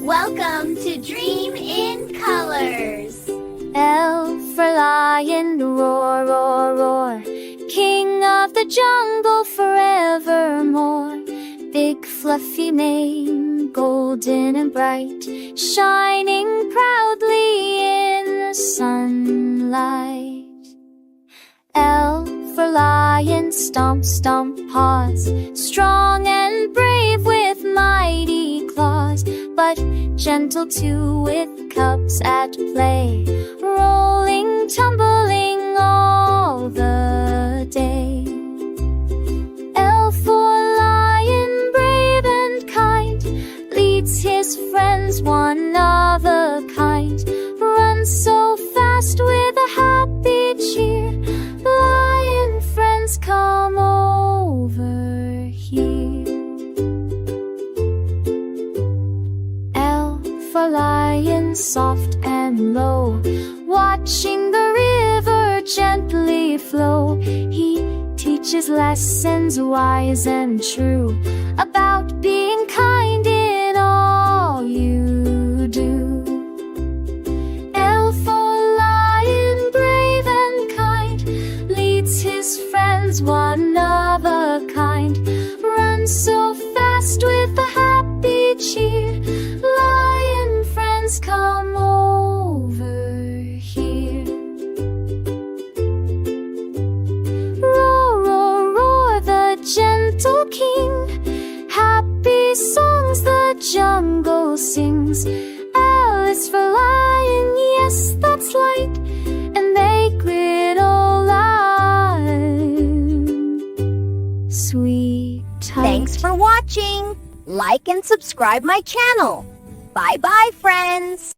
Welcome to Dream in Colors. L for lion, roar, roar, roar. King of the jungle forevermore. Big fluffy mane, golden and bright, shining proudly in the sunlight. L for lion, stomp, stomp, paws. Strong and brave with mighty claws, but gentle too with cubs at play. Rolling, tumbling all the day. L for lion, brave and kind, leads his friends one of a kind. Runs so fast with a happy cheer. Lion friends, come over here. L for lion, soft and low, watching the river gently flow. He teaches lessons wise and true about being kind in all you do. L for lion, brave and kind, leads his friends one of a kind. Runs so fast with a happy cheer. Lion friends, come over here. Roar, roar, roar, the gentle king. Happy songs the jungle sings. L is for lion, yes, that's light, and make little lion sweet tight. Thanks for watching. Like and subscribe my channel. Bye-bye, friends.